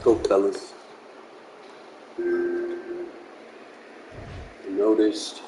go, fellas. Noticed.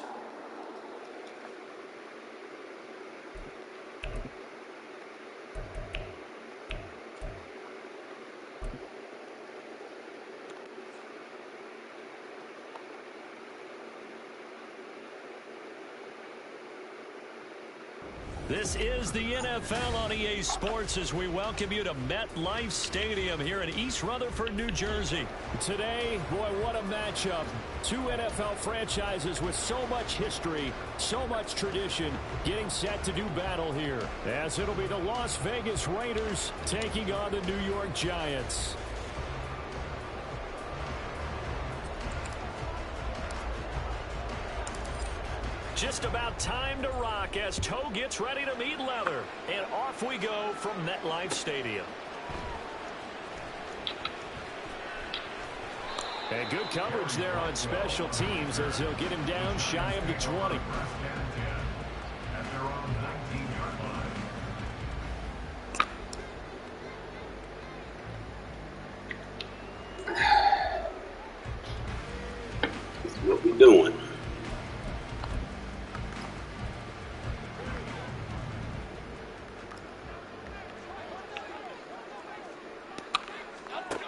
This is the NFL on EA Sports as we welcome you to MetLife Stadium here in East Rutherford, New Jersey. Today, boy, what a matchup. Two NFL franchises with so much history, so much tradition, getting set to do battle here. As it'll be the Las Vegas Raiders taking on the New York Giants. Just about time to rock as toe gets ready to meet leather. And off we go from MetLife Stadium. And good coverage there on special teams as they'll get him down shy of the 20. That's what we doing.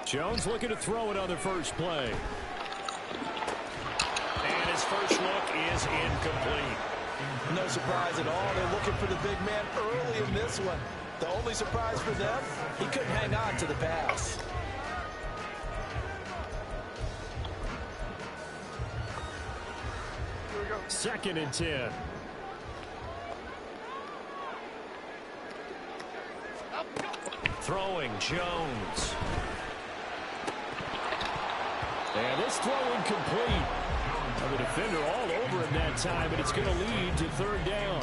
Jones looking to throw it on the first play. And his first look is incomplete. No surprise at all. They're looking for the big man early in this one. The only surprise for them, he couldn't hang on to the pass. Second and 10. Throwing Jones. And this throw incomplete. The defender all over him that time, and it's going to lead to third down.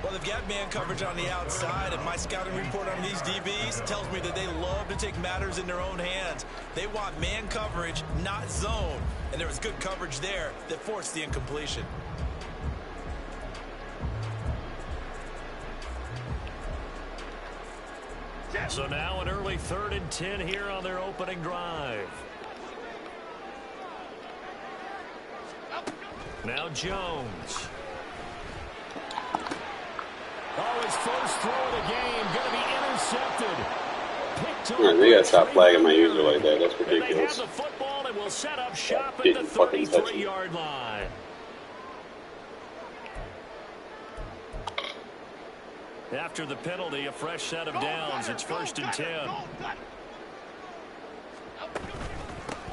Well, they've got man coverage on the outside, and my scouting report on these DBs tells me that they love to take matters in their own hands. They want man coverage, not zone. And there was good coverage there that forced the incompletion. So now an early 3rd and 10 here on their opening drive. Now Jones. Oh, his first throw of the game going to be intercepted. Man, they gotta stop flagging my user like that. That's ridiculous. And they have the football and will set up shop at the 33-yard line. After the penalty, a fresh set of downs. It's 1st and 10.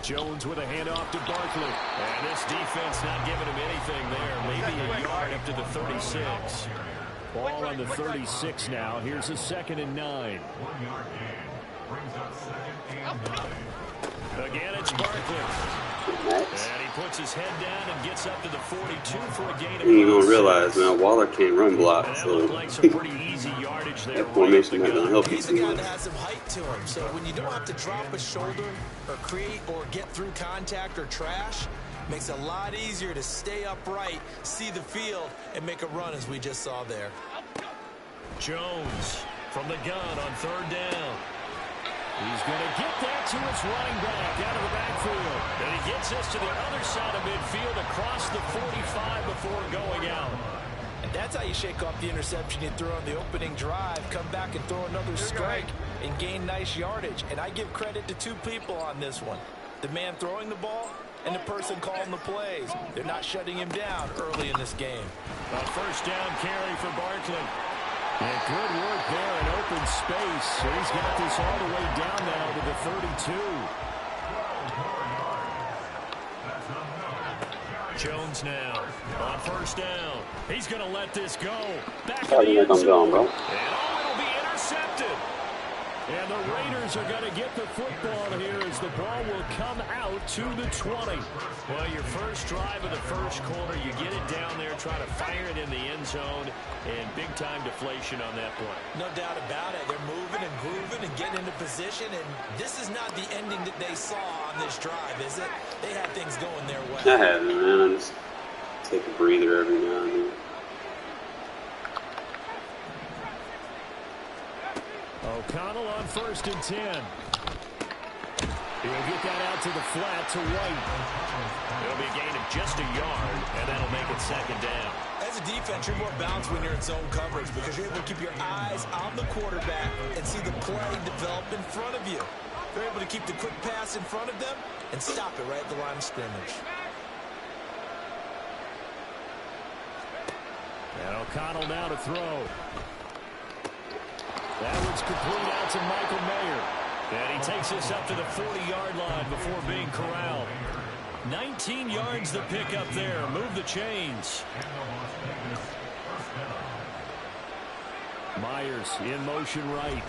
Jones with a handoff to Barkley. And this defense not giving him anything there. Maybe a yard up to the 36. Ball on the 36 now. Here's a 2nd and 9. Again, it's Barkley. And he puts his head down and gets up to the 42 for a gain of 6. You don't realize now Waller can't run block, so like some pretty easy yardage there. That formation not gonna help you He's a guy that has some height to him, so when you don't have to drop a shoulder or create or get through contact or trash, makes it a lot easier to stay upright, see the field, and make a run as we just saw there. Jones from the gun on 3rd down. He's going to get that to his running back out of the backfield. And he gets this to the other side of midfield across the 45 before going out. And that's how you shake off the interception you threw on the opening drive, come back and throw another strike and gain nice yardage. And I give credit to two people on this one. The man throwing the ball and the person calling the plays. They're not shutting him down early in this game. A 1st down carry for Barkley. And good work there in open space. So he's got this all the way down now to the 32. Jones now on 1st down. He's going to let this go. Back in the end zone. And it'll be intercepted. And the Raiders are going to get the football here as the ball will come out to the 20. Well, your first drive of the first quarter, you get it down there, try to fire it in the end zone, and big-time deflation on that play. No doubt about it. They're moving and grooving and getting into position, and this is not the ending that they saw on this drive, is it? They had things going their way. I haven't, man. I just take a breather every now and then. O'Connell on 1st and 10. He'll get that out to the flat to White. It'll be a gain of just a yard, and that'll make it second down. As a defense, you're more balanced when you're in zone coverage because you're able to keep your eyes on the quarterback and see the play develop in front of you. You're able to keep the quick pass in front of them and stop it right at the line of scrimmage. And O'Connell now to throw. That one's complete out to Michael Mayer. And he takes this up to the 40-yard line before being corralled. 19 yards the pick up there. Move the chains. Myers in motion right.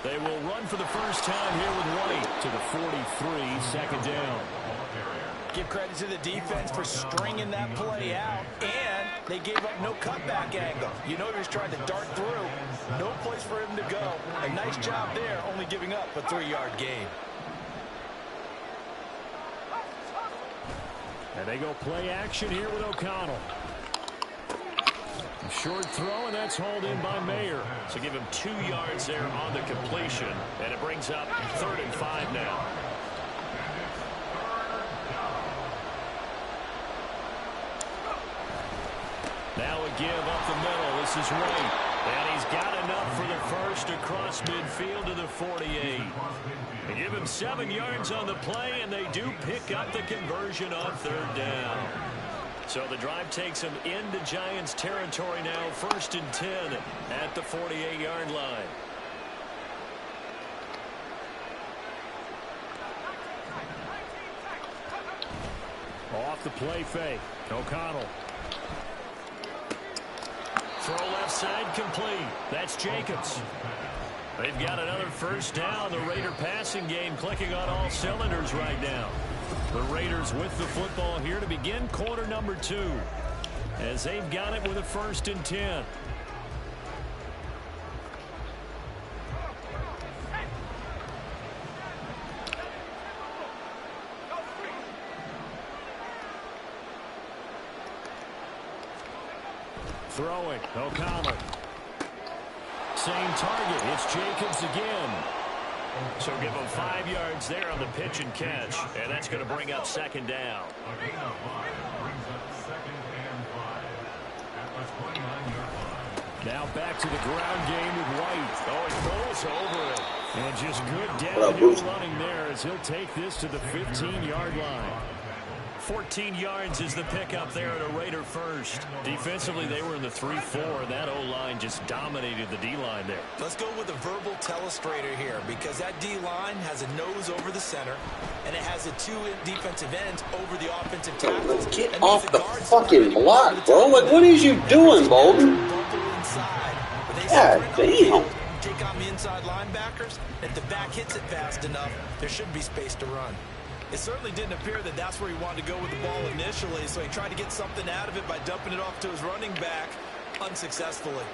They will run for the first time here with White to the 43, second down. Give credit to the defense for stringing that play out, and they gave up no cutback angle. You know he was trying to dart through. No place for him to go. A nice job there, only giving up a 3-yard gain. And they go play action here with O'Connell. A short throw, and that's hauled in by Mayer. So give him 2 yards there on the completion, and it brings up 3rd and 5 now. Now a give up the middle. This is White. And he's got enough for the first across midfield to the 48. They give him 7 yards on the play, and they do pick up the conversion on 3rd down. So the drive takes him into Giants territory now, 1st and 10 at the 48-yard line. Off the play fake. O'Connell. Throw left side complete. That's Jacobs. They've got another first down. The Raider passing game clicking on all cylinders right now. The Raiders with the football here to begin quarter number 2. As they've got it with a 1st and 10. Throwing. O'Connell. Same target. It's Jacobs again. So give him 5 yards there on the pitch and catch. And that's going to bring up 2nd down. Now back to the ground game with White. Oh, he rolls over it. And just good downhill running there as he'll take this to the 15-yard line. 14 yards is the pickup there at a Raider first. Defensively, they were in the 3-4. That O-line just dominated the D-line there. Let's go with a verbal telestrator here because that D-line has a nose over the center, and it has the 2 defensive ends over the offensive tackles. Get off the fucking block, bro. Like, what is you doing, Bolden? God damn. Take on the inside linebackers. If the back hits it fast enough, there should be space to run. It certainly didn't appear that that's where he wanted to go with the ball initially, so he tried to get something out of it by dumping it off to his running back unsuccessfully.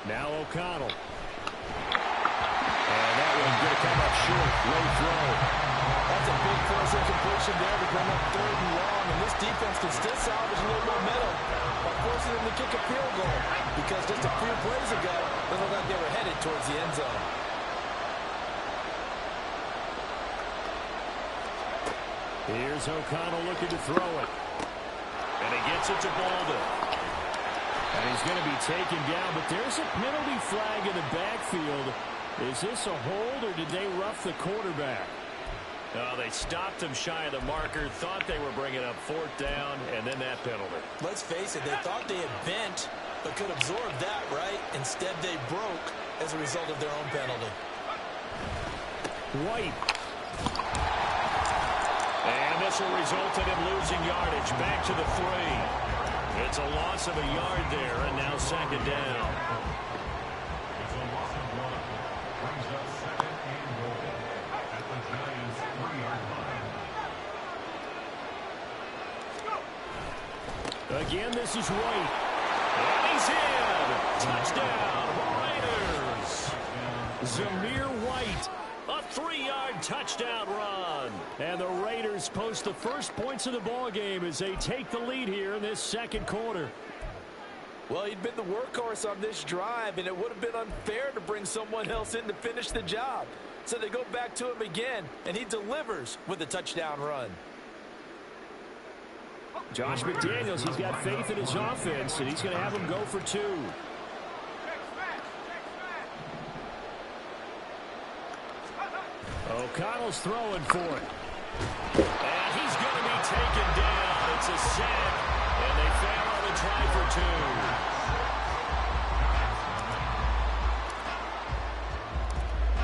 Now O'Connell. And that one's going to come up short. Low throw. That's a big force incompletion there to bring up 3rd and long, and this defense can still salvage a little momentum by forcing them to kick a field goal because just a few plays ago, they looked like they were headed towards the end zone. Here's O'Connell looking to throw it. And he gets it to Bolden. And he's going to be taken down, but there's a penalty flag in the backfield. Is this a hold, or did they rough the quarterback? No, they stopped him shy of the marker, thought they were bringing up 4th down, and then that penalty. Let's face it, they thought they had bent, but could absorb that, right? Instead, they broke as a result of their own penalty. White. And this will result in him losing yardage back to the 3. It's a loss of a yard there, and now 2nd down. Again, this is White. And he's in. Touchdown, Raiders. Zamir White, a 3-yard touchdown run. And the Raiders post the first points of the ball game as they take the lead here in this 2nd quarter. Well, he'd been the workhorse on this drive, and it would have been unfair to bring someone else in to finish the job. So they go back to him again, and he delivers with a touchdown run. Josh McDaniels, he's got faith in his offense, and he's going to have him go for 2. O'Connell's throwing for it. And he's going to be taken down. It's a sack, and they fail on the try for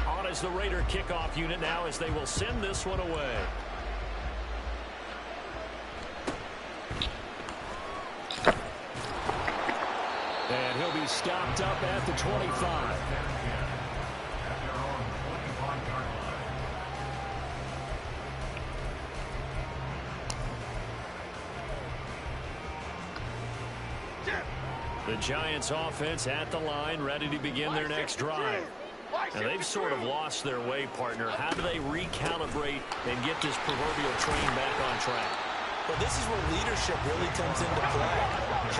2. On as the Raider kickoff unit now as they will send this one away. And he'll be stopped up at the 25. The Giants offense at the line, ready to begin their next drive. And they've sort of lost their way, partner. How do they recalibrate and get this proverbial train back on track? Well, this is where leadership really comes into play.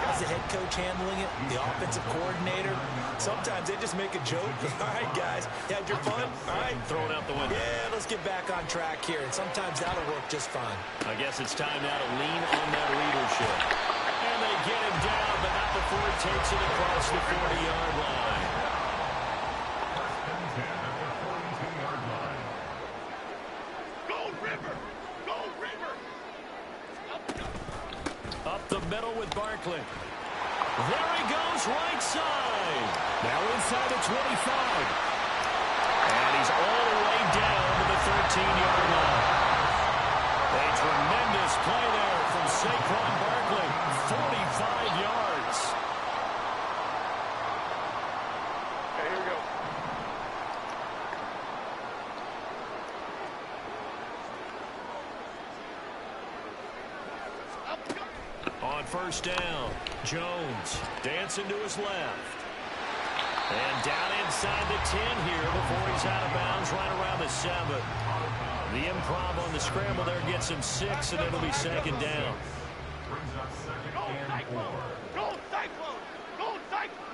How's the head coach handling it? The offensive coordinator? Sometimes they just make a joke. All right, guys, you had your fun? All right. Throw it out the window. Yeah, let's get back on track here. And sometimes that'll work just fine. I guess it's time now to lean on that leadership. And they get him down, but not before he takes it across the 40-yard line. Up the middle with Barkley. There he goes, right side. Now inside the 25. And he's all the way down to the 13-yard line. A tremendous play there from Saquon Barkley. 45 yards. Okay, here we go. On first down, Jones dancing to his left. And down inside the 10 here before he's out of bounds, right around the 7. The improv on the scramble there gets him 6, and it'll be second down. Go Cyclone! Go Cyclone! Go Cyclone!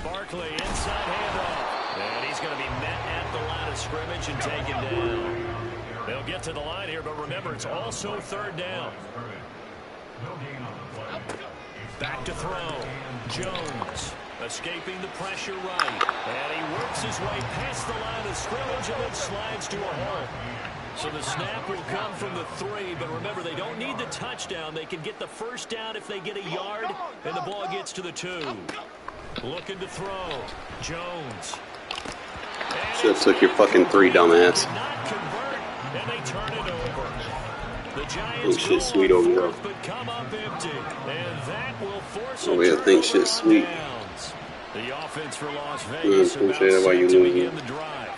Barkley inside handoff. And he's going to be met at the line of scrimmage and taken down. They'll get to the line here, but remember, it's also third down. Back to throw. Jones escaping the pressure right. And he works his way past the line of scrimmage and then slides to a hole. So the snap will come from the 3, but remember, they don't need the touchdown. They can get the first down if they get a yard, and the ball gets to the 2. Looking to throw. Jones. Should have took your fucking 3, dumbass. Not convert, and they turn it over. The Giants Think shit's sweet over here. but come up empty, and that will force Oh yeah, think shit's sweet. downs. The offense for Las Vegas about appreciate it while you set to losing. begin the drive.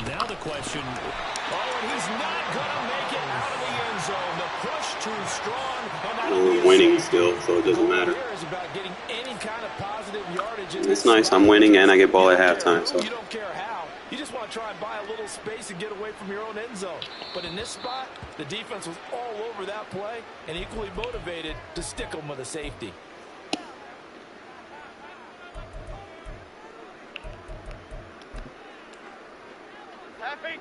Now the question, and he's not going to make it out of the end zone. The push too strong. And We're winning still, so it doesn't matter. Cares about getting any kind of positive yardage in It's this nice. spot. I'm winning and I get ball at halftime. So You don't care how. You just want to try and buy a little space and get away from your own end zone. But in this spot, the defense was all over that play and equally motivated to stick them with a safety.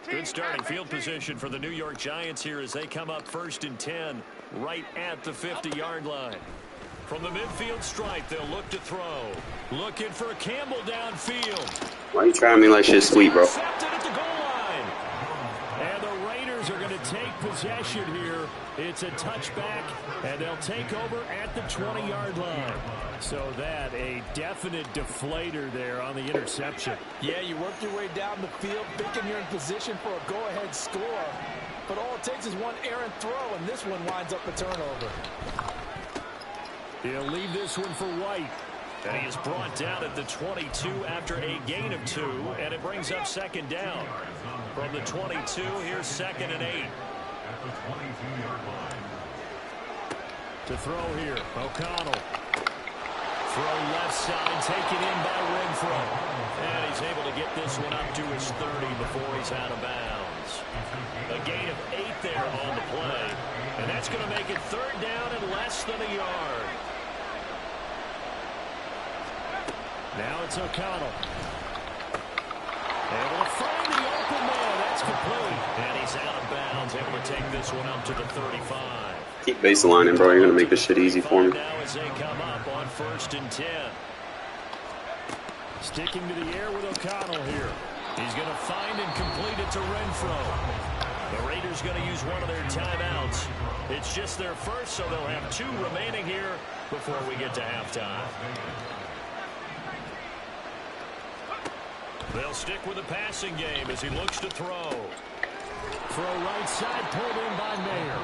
Good starting field position for the New York Giants here as they come up 1st and 10 right at the 50-yard line. From the midfield stripe, they'll look to throw. Looking for Campbell downfield. why you trying me like shit sweet, bro? Intercepted at the goal line. And the Raiders are going to take possession here. It's a touchback, and they'll take over at the 20-yard line. So that a definite deflator there on the interception. Yeah, you work your way down the field thinking you're in position for a go-ahead score. But all it takes is one errant throw, and this one winds up a turnover. He'll leave this one for White. And he is brought down at the 22 after a gain of 2, and it brings up second down. From the 22, here's 2nd and 8. To throw here, O'Connell. Throw left side, taken in by Renfro. And he's able to get this one up to his 30 before he's out of bounds. A gain of 8 there on the play. That's going to make it 3rd down and less than a yard. Now it's O'Connell. Able to find the open man. That's complete. And he's out of bounds. Able to take this one up to the 35. Keep baselining, bro. You're going to make this shit easy for me. Now as they come up on 1st and 10. Sticking to the air with O'Connell here. He's going to find and complete it to Renfro. The Raiders going to use one of their timeouts. It's just their first, so they'll have 2 remaining here before we get to halftime. They'll stick with the passing game as he looks to throw. Throw right side, pulled in by Mayer.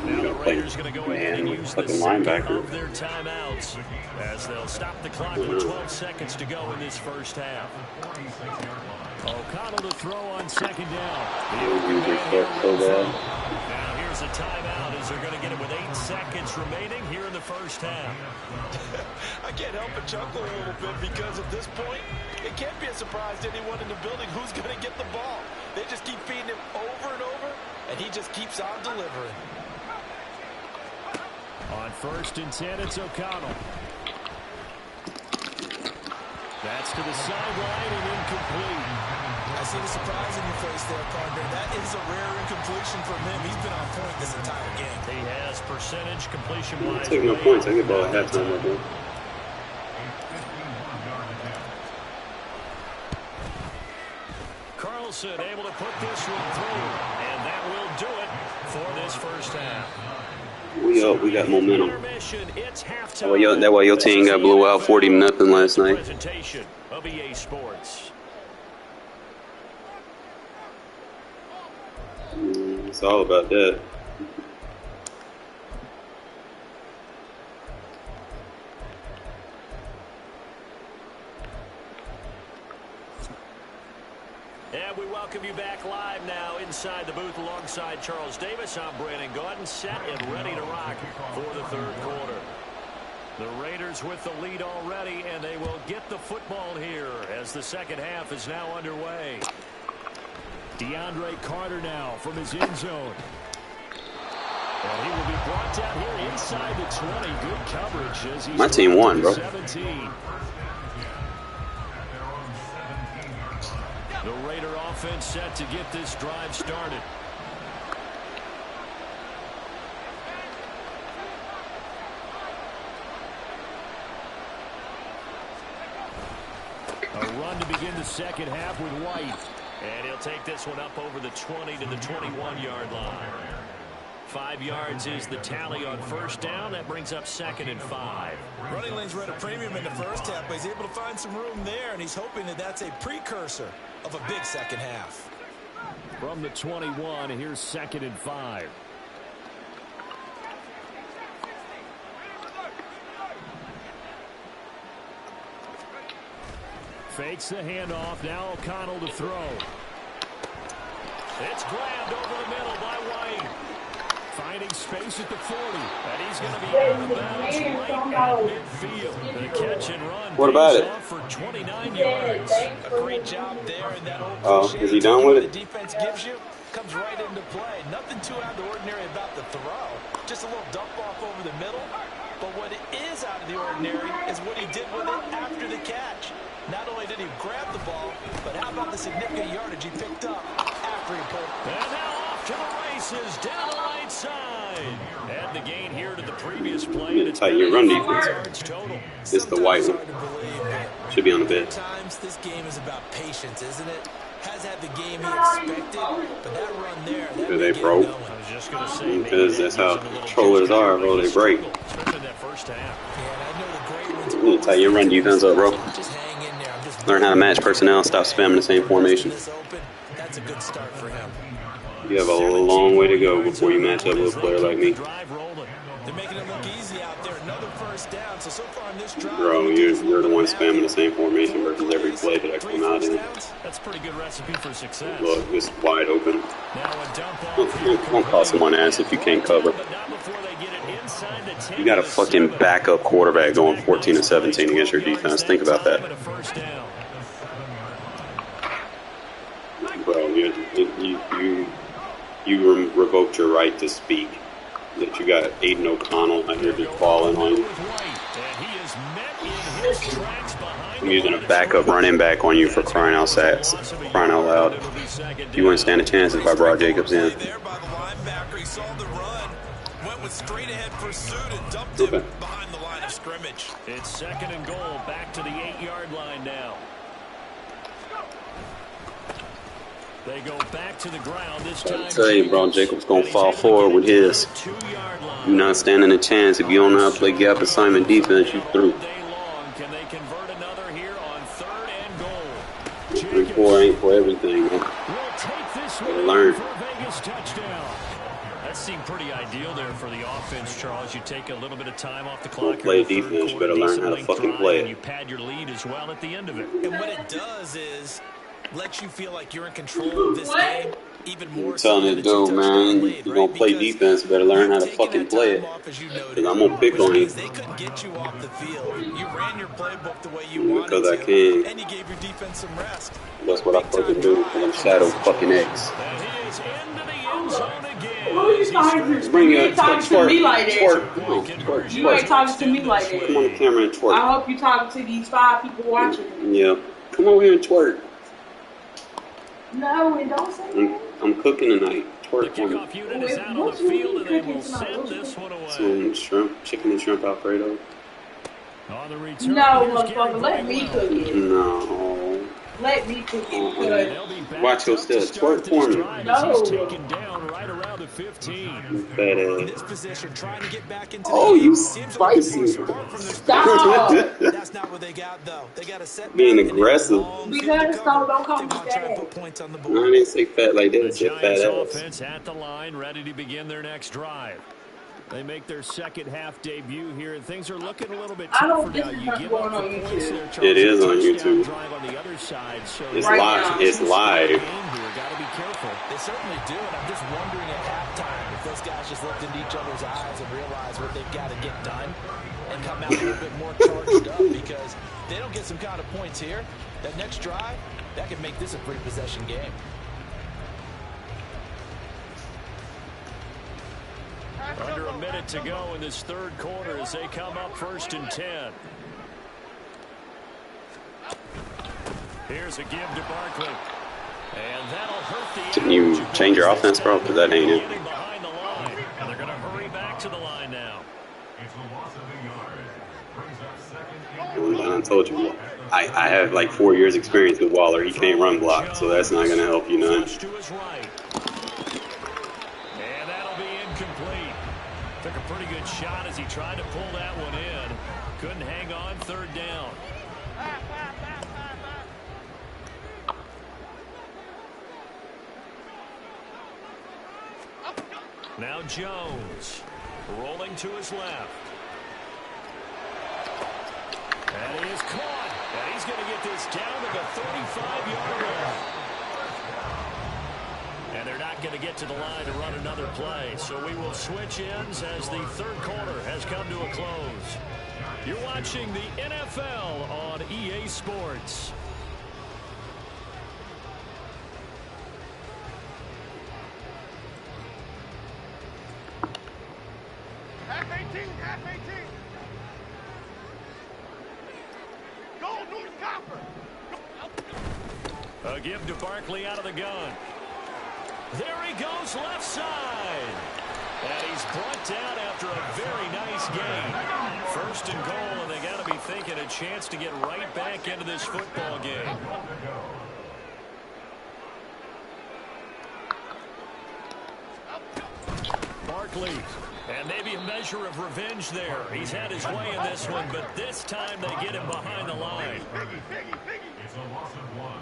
Now the Raiders going to go ahead and use the second of their timeouts as they'll stop the clock with 12 seconds to go in this first half. O'Connell to throw on 2nd down. Now here's a timeout as they're going to get it with 8 seconds remaining here in the first half. I can't help but chuckle a little bit because at this point, it can't be a surprise to anyone in the building who's going to get the ball. They just keep feeding him over and over, and he just keeps on delivering. On 1st and 10, it's O'Connell. That's to the sideline and incomplete. I see the surprise in your face there, partner. That is a rare incompletion from him. He's been on point this entire game. He has percentage completion-wise. Take no points. I get ball at halftime right there. Carlson able to put this one through, and that will do it for this first half. We up. We got momentum. That way your team got blew out 40-0 last night. Presentation of EA Sports. It's all about that. And we welcome you back live now inside the booth alongside Charles Davis. I'm Brandon Gaudin, set and ready to rock for the 3rd quarter. The Raiders with the lead already, and they will get the football here as the second half is now underway. DeAndre Carter now from his end zone. And he will be brought down here inside the 20. Good coverage as he's my team won, bro. 17. The Raider offense set to get this drive started. A run to begin the second half with White. And he'll take this one up over the 20 to the 21-yard line. 5 yards is the tally on 1st down. That brings up 2nd and 5. Running lanes were at a premium in the first half, but he's able to find some room there, and he's hoping that that's a precursor of a big second half. From the 21, here's 2nd and 5. Fakes the handoff. Now O'Connell to throw. It's grabbed over the middle by White. Finding space at the 40. And he's going to be out of bounds right at midfield. The catch and run. What about it? For 29 yards. A great job there in that old is he done with it? The defense gives you comes right into play. Nothing too out of the ordinary about the throw. Just a little dump off over the middle. But what is out of the ordinary is what he did with it after the catch. Not only did he grab the ball, but how about the significant yardage he picked up after he pulled. And now off to the races down the right side. Add the gain here to the previous play. And it's tight your run defense. Yards total. It's the white one. Should be on the bench. Sometimes this game is about patience, isn't it? Has had the game he expected, but that run there. Because they broke. I was just going to say, because that's how controllers are, bro. They break. Especially that first half. Yeah, I know the great ones. You need to tighten your run defense up, bro. Just hang in there. Learn how to match personnel. Stop spamming the same formation. That's a good start for him. You have a long way to go before you match up with a player like me. They're making it look easy out there. Another first down. So far in this drive, Bro, you're the one spamming the same formation versus every play that I come out in. That's a pretty good recipe for success. Look, it's wide open. Now a dump off. Don't call someone ass if you can't cover. You got a fucking backup quarterback going 14-17 against your defense. Think about that. Bro, you revoked your right to speak. That you got Aiden O'Connell out here just balling on you. I'm using a backup running back on you for crying out loud. You wouldn't stand a chance if I brought Jacobs in. There by the linebacker, he saw the run, went with straight ahead pursuit and dumped him behind the line of scrimmage. It's 2nd and goal, back to the 8-yard line now. They go back to the ground this time. I tell you, bro, Jacobs gonna fall forward with his. You're not standing a chance. If you don't know how to play gap assignment defense, you through. Can they convert another here on 3rd and goal? 3-4 ain't for everything, man. Better learn. That seemed pretty ideal there for the offense, Charles. You take a little bit of time off the clock. Play defense. You better learn how to fucking play it. You pad your lead as well at the end of it. And what it does is let you feel like you're in control of this game even more. I'm telling you, dude, man, you're going to play defense, you better learn how to fucking play it. Because I'm going to pick on you. They couldn't get you off the field. You ran your playbook the way you wanted because I to, can. and you gave your defense some rest. That's what I fucking do, because I'm Shadow fucking X. Who you talking to? Bring you ain't talking to me like that. Twerk. You ain't talking to me like that. Come on the camera and twerk. I hope you talking to these 5 people watching. Yeah. Come over here and twerk. No, and don't say that. I'm cooking tonight. Twerk for me. What you cooking tonight? Some shrimp, chicken and shrimp Alfredo. No, motherfucker, let me cook it. No. Let me cook it. Watch your step. Twerk for me. No. Fat ass. This position, trying to get back into Oh, the you game. spicy. Stop. That's not what they got, though. They got a set Being aggressive. Because don't call me fat. points on the I board. didn't say fat like that. I said fat Giants ass. offense at the line, ready to begin their next drive. They make their 2nd half debut here, and things are looking a little bit I tougher don't now. think You it's give going up on the points YouTube. there, Charles. It is on Touchdown YouTube. drive on the other side, so It's Right live. now. It's live. Got to be careful. They certainly do, and I'm just wondering at halftime if those guys just looked into each other's eyes and realized what they've got to get done and come out a little bit more charged up, because they don't get some kind of points here. That next drive, that could make this a 3-possession game. Under a minute to go in this 3rd quarter as they come up 1st and 10. Here's a give to Barkley. And that'll hurt the Can you change your offense, bro? Because that ain't it. behind the line. And they're going to hurry back to the line now. I told you, I have like 4 years experience with Waller. He can't run block, so that's not going to help you none. To his right. And that'll be incomplete. Took a pretty good shot as he tried to pull that one in. Couldn't hang on 3rd down. Now Jones rolling to his left. And he is caught. And he's going to get this down to the 35-yard line. And they're not going to get to the line to run another play. So we will switch ends as the 3rd quarter has come to a close. You're watching the NFL on EA Sports. Half 18, half 18. Go, North Copper. A give to Barkley out of the gun. There he goes left side. And he's brought down after a very nice game. 1st and goal, and they got to be thinking a chance to get right back into this football game. Barkley. And maybe a measure of revenge there. He's had his way in this one, but this time they get him behind the line. It's a loss of 1.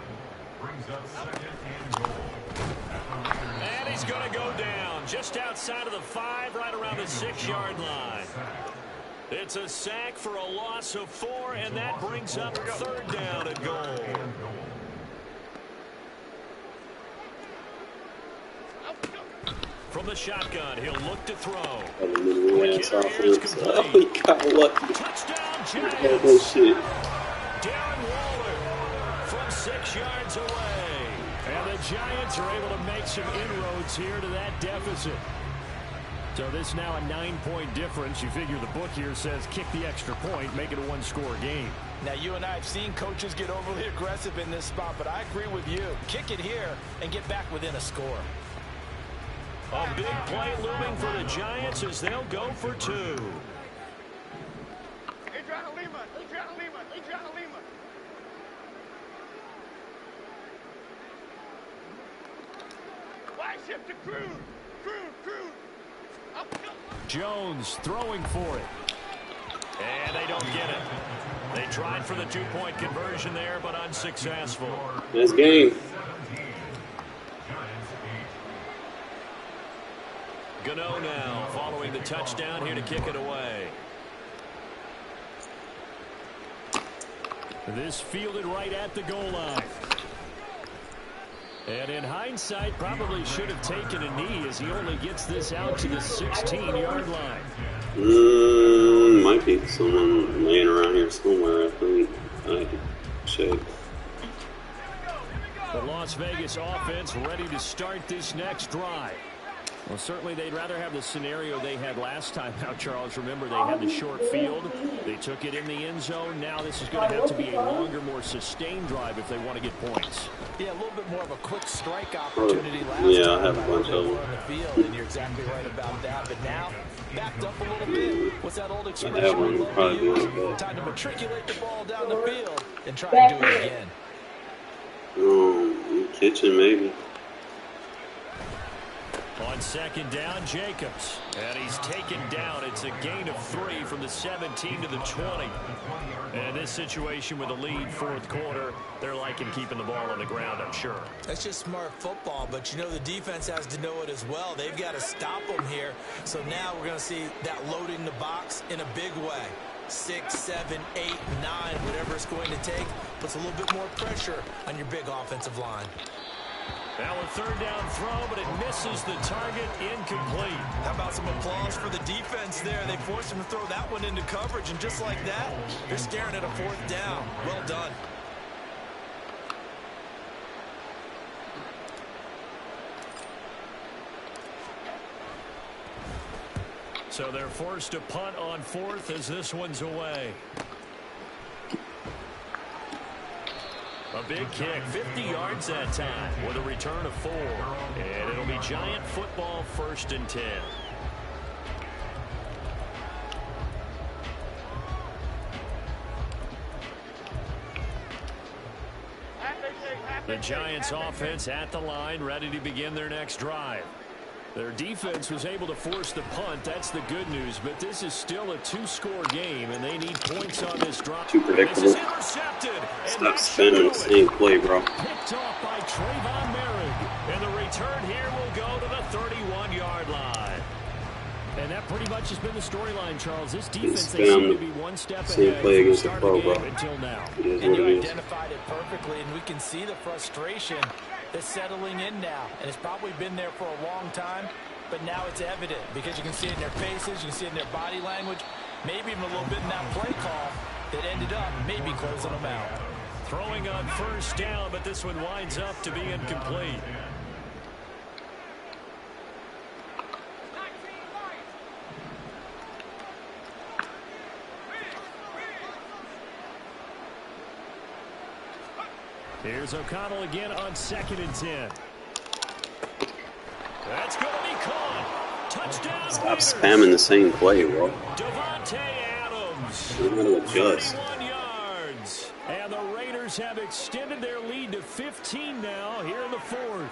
Brings up 2nd and goal. And he's going to go down just outside of the 5, right around the 6-yard line. It's a sack for a loss of 4, and that brings up 3rd down and goal. From the shotgun, he'll look to throw. Oh, he got lucky. Touchdown, Oh, Giants. shit. Darren Waller from 6 yards away. And the Giants are able to make some inroads here to that deficit. So this now a 9-point difference. You figure the book here says kick the extra point, make it a one-score game. Now, you and I have seen coaches get overly aggressive in this spot, but I agree with you. Kick it here and get back within a score. A big play looming for the Giants as they'll go for 2. Adriana Lima. Wide shift to Cruz. Jones throwing for it. And they don't get it. They tried for the 2-point conversion there, but unsuccessful. Nice game. Gano now following the touchdown here to kick it away. This fielded right at the goal line. And in hindsight, probably should have taken a knee as he only gets this out to the 16-yard line. Might be someone laying around here somewhere, I think. I have to check. The Las Vegas offense ready to start this next drive. Well, certainly they'd rather have the scenario they had last time out, Charles. Remember, they had the short field. They took it in the end zone. Now this is going to have to be a longer, more sustained drive if they want to get points. Yeah, a little bit more of a quick strike opportunity last yeah, time. I have a bunch of them. On the field, and you're exactly right about that. But now, backed up a little bit. What's that old expression? That one would probably be okay. Time to matriculate the ball down the field and try and do it again. Kitchen, maybe. On second down, Jacobs. And he's taken down. It's a gain of 3 from the 17 to the 20. And this situation with a lead fourth quarter, they're liking keeping the ball on the ground, I'm sure. That's just smart football, but you know the defense has to know it as well. They've got to stop them here. So now we're going to see that loading the box in a big way. 6, 7, 8, 9, whatever it's going to take, puts a little bit more pressure on your big offensive line. Now a third down throw, but it misses the target, incomplete. How about some applause for the defense there? They forced him to throw that one into coverage, and just like that, they're staring at a fourth down. Well done. So they're forced to punt on fourth as this one's away. A big kick, 50 yards that time with a return of 4. And it'll be Giant football, 1st and 10. The Giants offense at the line, ready to begin their next drive. Their defense was able to force the punt. That's the good news. But this is still a 2-score game, and they need points on this drive. Too predictable. Stop spamming the same play, bro. Picked off by Trayvon Merrick. And the return here will go to the 31-yard line. And that pretty much has been the storyline, Charles. This defense, they seem to be one step ahead play from the against the start pro, of the game bro. until now. And you identified it perfectly, and we can see the frustration that's settling in now. And it's probably been there for a long time, but now it's evident because you can see it in their faces, you can see it in their body language, maybe even a little bit in that play call that ended up maybe closing them out. Throwing on first down, but this one winds up to be incomplete. Here's O'Connell again on 2nd and 10. That's going to be caught. Touchdown. Stop spamming the same play, bro. Devontae Adams. I'm gonna adjust. 31 yards. And the Raiders have extended their lead to 15 now here in the 4th.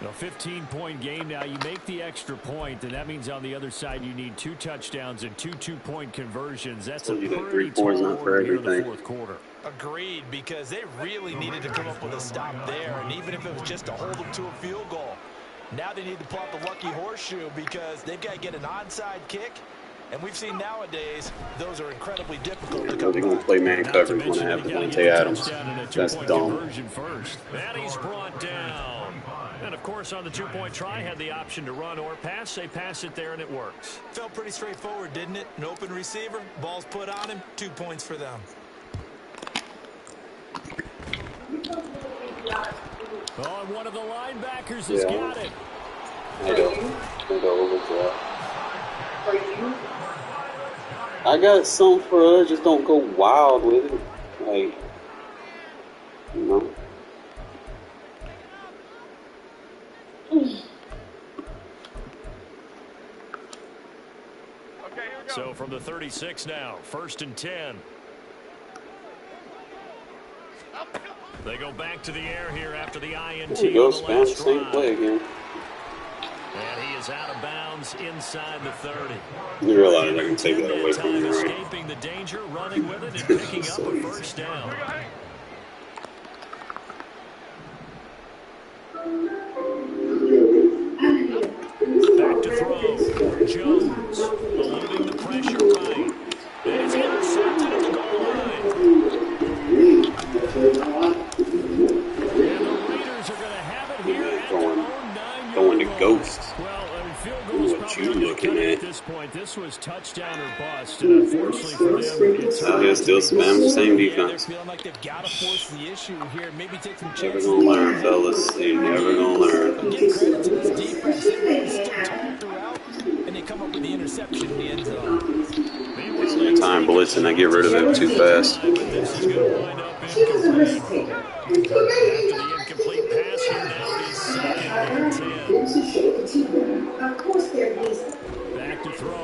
A 15-point game now. You make the extra point, and that means on the other side you need 2 touchdowns and 2 two-point conversions. That's a pretty tall order here in the 4th quarter. Agreed, because they really needed to come up with a stop there, and even if it was just to hold them to a field goal. Now they need to pull out the lucky horseshoe because they've got to get an onside kick, and we've seen nowadays those are incredibly difficult to come They're going to play man coverage when I have Devontae Adams. That's dumb. And he's brought down. And, of course, on the 2-point try, had the option to run or pass. They pass it there, and it works. Felt pretty straightforward, didn't it? An open receiver, ball's put on him, 2 points for them. Oh, and one of the linebackers has got it. I go overdraw. I got something for us. Just don't go wild with it. Like, you know. So from the 36 now, 1st and 10. They go back to the air here after the INT. There we go, Spam. Same play again. And he is out of bounds inside the 30. You realize I can take that away from you, right? Escaping the danger, running with it, and picking up a first down. Back to throw. Jones eluding the pressure right. And it's intercepted at the goal line. And the Raiders are going to have it here at their own 9-yard Going to line. Ghost. Well, field goal is What you probably looking at at? this point. This was touchdown or bust, and unfortunately for them, it's Out here still spamming, same Yeah, they're defense. feeling like they've got to force the issue here. Maybe take some Never chances. gonna learn, fellas. You're never gonna learn. But give credit to this defense. They really stood tall throughout, and they come up with the interception in the end zone. Wasting your time blitzing. I get rid of it too fast. This is going to wind up incomplete. After the incomplete pass, here now is 2nd and 10. Back to throw.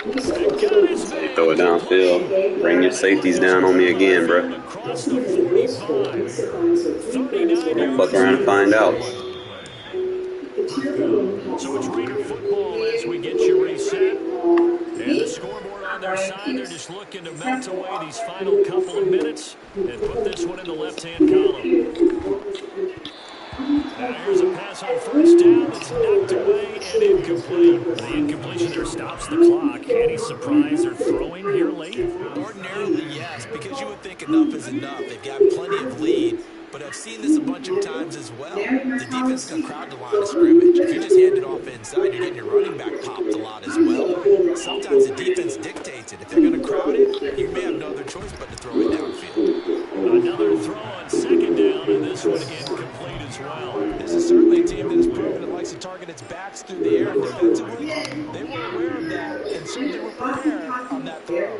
They throw it downfield. Bring your safeties down on me again, bro. Across the 45. 39 Don't fuck around and find out. So it's Raider football as we get you reset. And the scoreboard on their side, they're just looking to melt away these final couple of minutes and put this one in the left-hand column. Now here's a pass on 1st down that's knocked away and incomplete. The incompletion there stops the clock. Any surprise they're throwing here late? Ordinarily, yes, because you would think enough is enough. They've got plenty of lead, but I've seen this a bunch of times as well. The defense is going to crowd the line of scrimmage. If you just hand it off inside, you're getting your running back popped a lot as well. Sometimes the defense dictates it. If they're going to crowd it, you may have no other choice but to throw it downfield. Another throw on 2nd down, and this one incomplete as well. This is certainly a team that has proven it likes to target its backs through the air, and defensively, they were aware of that and certainly were prepared on that throw.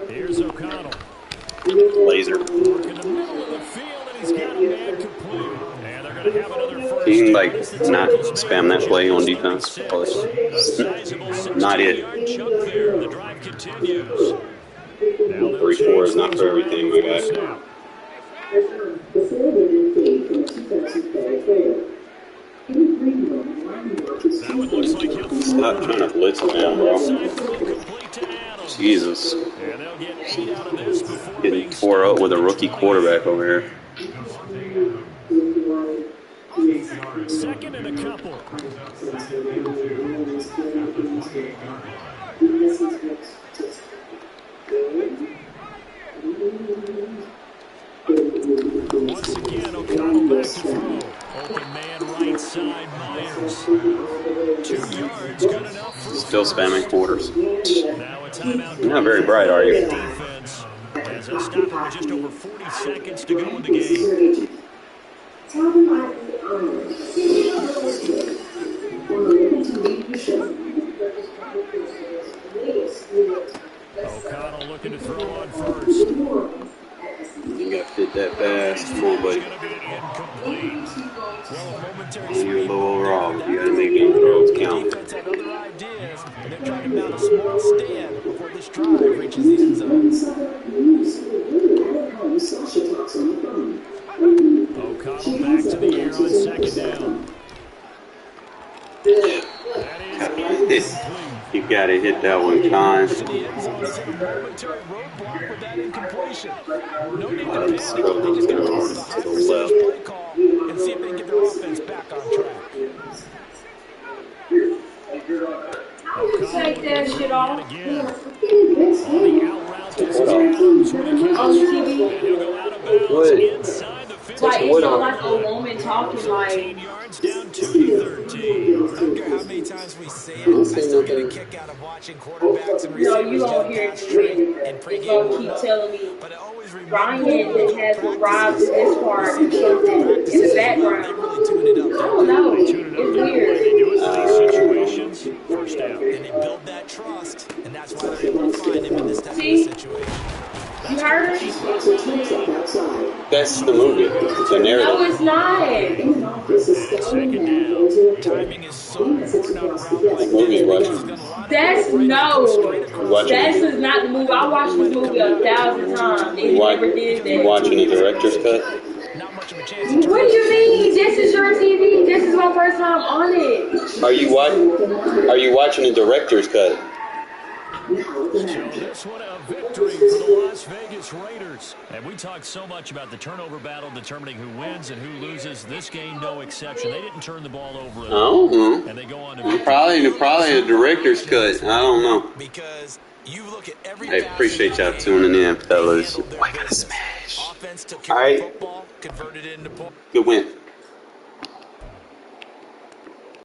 Here's O'Connell. Laser. Work in the middle of the field, and he's got a man complete. And they're going to have another first. You can like not spam that play on defense. Not it. Chunk there. The drive continues. 3-4 is not for everything, my guy. That one looks like he'll Stop trying to blitz him down, bro. complete to Adams. Jesus. And they'll get 8 out of this before Getting tore up with a rookie quarterback over here. 2nd and a couple. Once again, O'Connell back to throw. Open man right side, Myers. 2 yards, good enough for Still spamming quarters. now a timeout. You're not very bright, are you? Defense as a stopper with just over 40 seconds to go in the game. O'Connell looking to throw on 1st. You gotta fit that fast. Come on, buddy. Going to be incomplete. Well, a momentary You're screen. low overall. You gotta make them throws count. Defense had other ideas, and they're trying to mount a small stand before this drive reaches the end zone. O'Connell back to the air on 2nd down. That is incomplete. You gotta hit that one, Con. To the end zone, he's hit a momentary roadblock with that incompletion. No need to panic. They just got to go to the high-percentage play call and see if they can get their offense back on track. Take that shit off. Again. On the out route to Adams with a catch. On TV. And he'll go out of bounds What? inside the 15. Like, it's not like a woman talking 13 like, yards down to the 13. I don't care how many times we say it, I still get a kick out of watching quarterbacks and you know, receivers you just don't hear pass it. straight and It's pregame gonna keep warm-up. telling me, But it always Ryan that has arrived to this part in the background. I don't know. It's weird. They do it in these situations. First down. And they build that trust, and that's why they're able to find him in this type of situation. You heard her? That's the movie. The narrative. No, it's not. Second down. Timing is so important on a route like What movie you watching? That's is not the movie. I watched this movie 1,000 times. They never did that. You watching the director's cut? Not much of a chance. What do you mean? This is your TV. This is my first time on it. Are you watching the director's cut? So this one a victory for the Las Vegas Raiders. And we talked so much about the turnover battle determining who wins and who loses. This game, no exception. They didn't turn the ball over at all. And they go on to Probably a director's cut. I don't know. Because you look at every I appreciate y'all tuning in, fellas. Boy, got a smash. All right. converted into Good win.